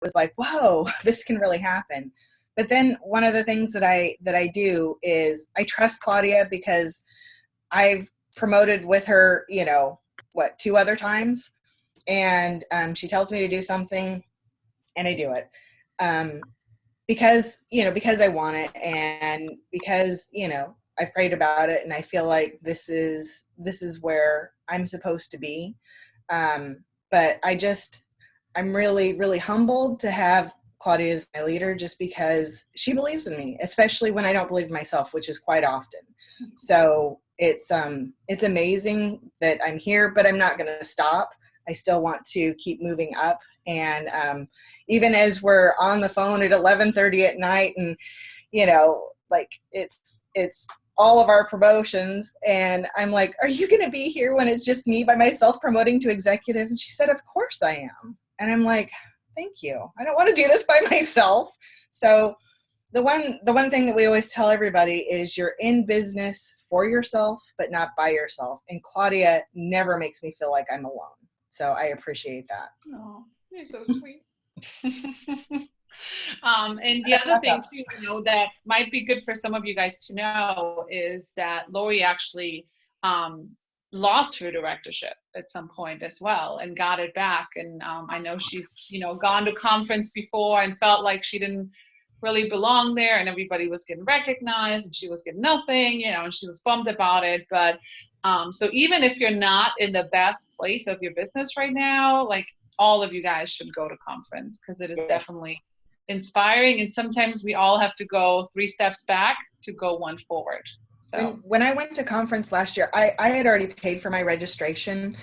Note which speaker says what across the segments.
Speaker 1: was like, whoa, this can really happen. But then one of the things that I do is I trust Claudia because I've promoted with her, two other times, and she tells me to do something, and I do it. Because I want it, and because, I've prayed about it, and I feel like this is where I'm supposed to be. But I'm really, really humbled to have Claudia as my leader, just because she believes in me, especially when I don't believe in myself, which is quite often. So it's amazing that I'm here, but I'm not going to stop. I still want to keep moving up. And even as we're on the phone at 11:30 at night, and like it's all of our promotions, and I'm like, are you going to be here when it's just me by myself promoting to executive? And she said, of course I am. And I'm like, thank you. I don't want to do this by myself. So the one thing that we always tell everybody is you're in business for yourself, but not by yourself. And Claudia never makes me feel like I'm alone. So I appreciate that.
Speaker 2: Oh, you're so sweet. And the other thing too, that might be good for some of you guys to know is that Lori actually lost her directorship at some point as well and got it back. And I know she's, gone to conference before and felt like she didn't really belong there, and everybody was getting recognized and she was getting nothing, and she was bummed about it. But so even if you're not in the best place of your business right now, like, all of you guys should go to conference, because it is definitely inspiring. And sometimes we all have to go 3 steps back to go 1 forward. So
Speaker 1: when I went to conference last year, I had already paid for my registration,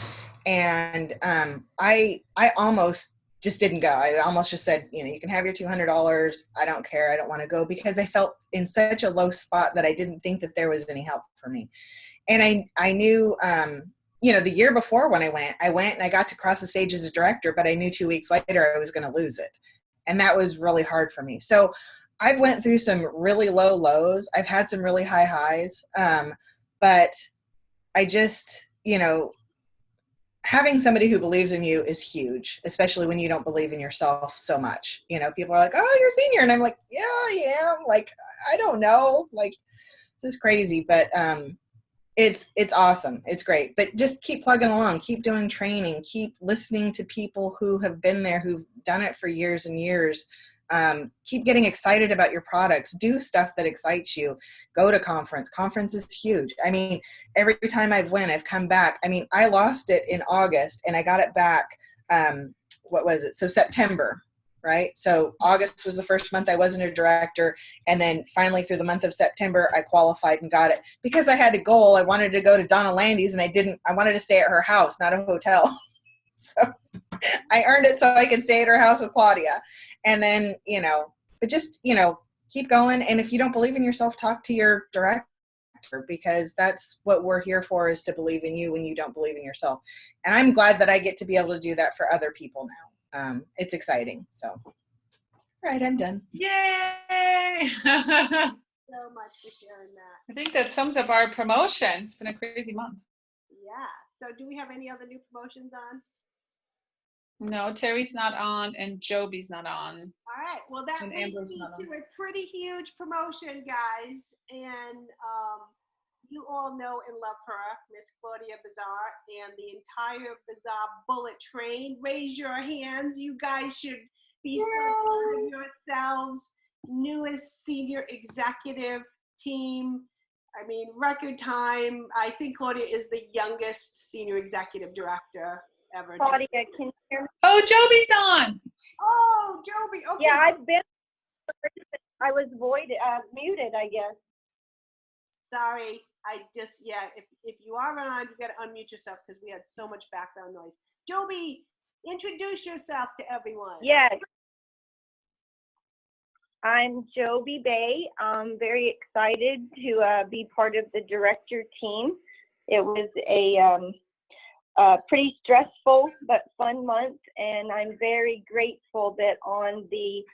Speaker 1: and I almost just didn't go. I almost just said, you can have your $200. I don't care. I don't want to go, because I felt in such a low spot that I didn't think that there was any help for me. And I knew, the year before when I went and I got to cross the stage as a director, but I knew 2 weeks later I was going to lose it. And that was really hard for me. So I've went through some really low lows. I've had some really high highs. But I just, having somebody who believes in you is huge, especially when you don't believe in yourself so much. People are like, oh, you're a senior. And I'm like, yeah, I am. Like, I don't know. Like, this is crazy. But it's awesome. It's great. But just keep plugging along, keep doing training, keep listening to people who have been there, who've done it for years and years. Keep getting excited about your products. Do stuff that excites you. Go to conference. Conference is huge. I mean, every time I've come back. I mean, I lost it in August and I got it back. What was it? So September. Right? So August was the first month I wasn't a director. And then finally through the month of September, I qualified and got it because I had a goal. I wanted to go to Donna Landy's and I wanted to stay at her house, not a hotel. So I earned it so I could stay at her house with Claudia. And then, but just, keep going. And if you don't believe in yourself, talk to your director, because that's what we're here for, is to believe in you when you don't believe in yourself. And I'm glad that I get to be able to do that for other people now. It's exciting. So, all right, I'm done.
Speaker 2: Yay!
Speaker 3: So much for sharing that.
Speaker 2: I think that sums up our promotion. It's been a crazy month.
Speaker 3: Yeah. So do we have any other new promotions on?
Speaker 2: No, Terry's not on and Joby's not on.
Speaker 3: All right. Well, that leads me to a pretty huge promotion, guys. And you all know and love her, Miss Claudia Bizarre, and the entire Bizarre Bullet Train. Raise your hands. You guys should be so proud of yourselves. Newest senior executive team. I mean, record time. I think Claudia is the youngest senior executive director ever.
Speaker 4: Claudia, can you hear me?
Speaker 2: Oh, Joby's on.
Speaker 3: Oh, Joby. Okay.
Speaker 4: Yeah, I've been. I was muted, I guess.
Speaker 3: Sorry. If you are on, you got to unmute yourself because we had so much background noise. Joby, introduce yourself to everyone.
Speaker 4: Yes. I'm Joby Bay. I'm very excited to be part of the director team. It was a pretty stressful but fun month, and I'm very grateful that on the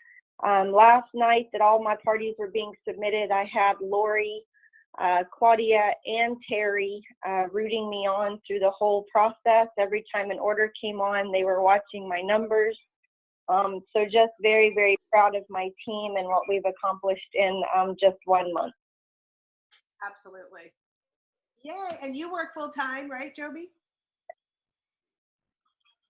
Speaker 4: last night that all my parties were being submitted, I had Lori, Claudia, and Terry rooting me on through the whole process. Every time an order came on, they were watching my numbers. So just very, very proud of my team and what we've accomplished in just 1 month.
Speaker 3: Absolutely. Yay. And you work full time, right, Joby?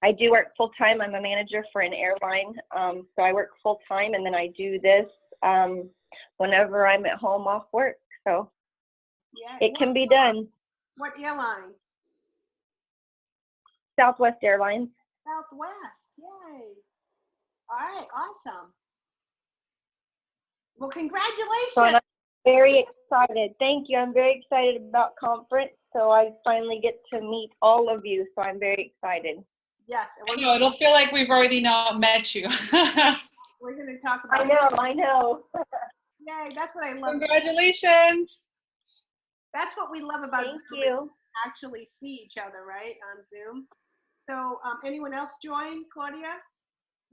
Speaker 4: I do work full time. I'm a manager for an airline. So I work full time, and then I do this whenever I'm at home off work. So
Speaker 3: yeah.
Speaker 4: It can be done.
Speaker 3: What airline?
Speaker 4: Southwest Airlines.
Speaker 3: Southwest. Yay. All right. Awesome. Well, congratulations.
Speaker 4: So I'm very excited. Thank you. I'm very excited about conference. So I finally get to meet all of you. So I'm very excited.
Speaker 3: Yes.
Speaker 2: I know, it'll feel like we've already met you.
Speaker 3: We're going to talk about
Speaker 4: I know.
Speaker 3: Yay. That's what I love.
Speaker 2: Congratulations.
Speaker 3: That's what we love about
Speaker 4: Thank
Speaker 3: Zoom.
Speaker 4: you.
Speaker 3: Actually see each other, right, on Zoom. So anyone else join, Claudia?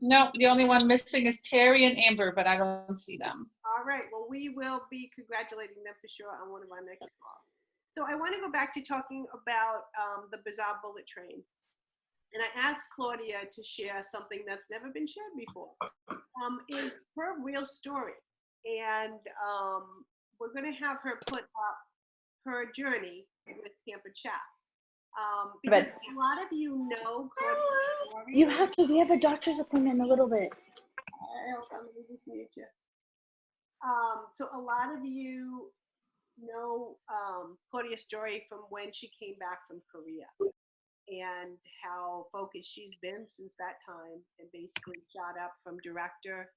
Speaker 2: No, the only one missing is Terry and Amber, but I don't see them.
Speaker 3: All right. Well, we will be congratulating them for sure on one of our next calls. So I want to go back to talking about the Bazaar Bullet Train. And I asked Claudia to share something that's never been shared before. Is her real story. And we're going to have her put up her journey with Pampered Chef. Because a lot of you know Claudia's story.
Speaker 5: You have to. We have a doctor's appointment in a little bit.
Speaker 3: Let me just mute you. So a lot of you know Claudia's story from when she came back from Korea and how focused she's been since that time, and basically shot up from director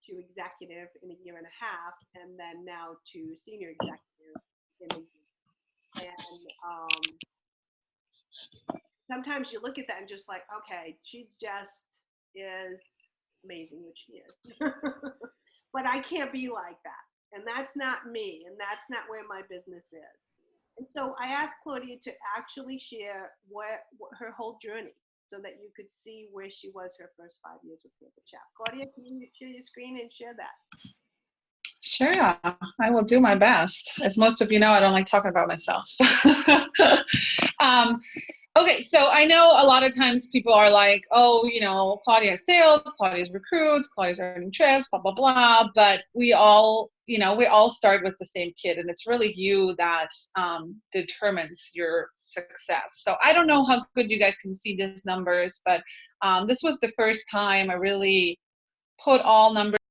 Speaker 3: to executive in a year and a half, and then now to senior executive in a year. And sometimes you look at that and just like, okay, she just is amazing, which she is. But I can't be like that. And that's not me. And that's not where my business is. And so I asked Claudia to actually share what her whole journey, so that you could see where she was her first 5 years with Pampered Chef. Claudia, can you share your screen and share that?
Speaker 2: Sure, I will do my best. As most of you know, I don't like talking about myself. So. Okay, so I know a lot of times people are like, oh, you know, Claudia's sales, Claudia's recruits, Claudia's earning trips, blah, blah, blah. But we all, you know, we all start with the same kid, and it's really you that determines your success. So I don't know how good you guys can see these numbers, but this was the first time I really put all numbers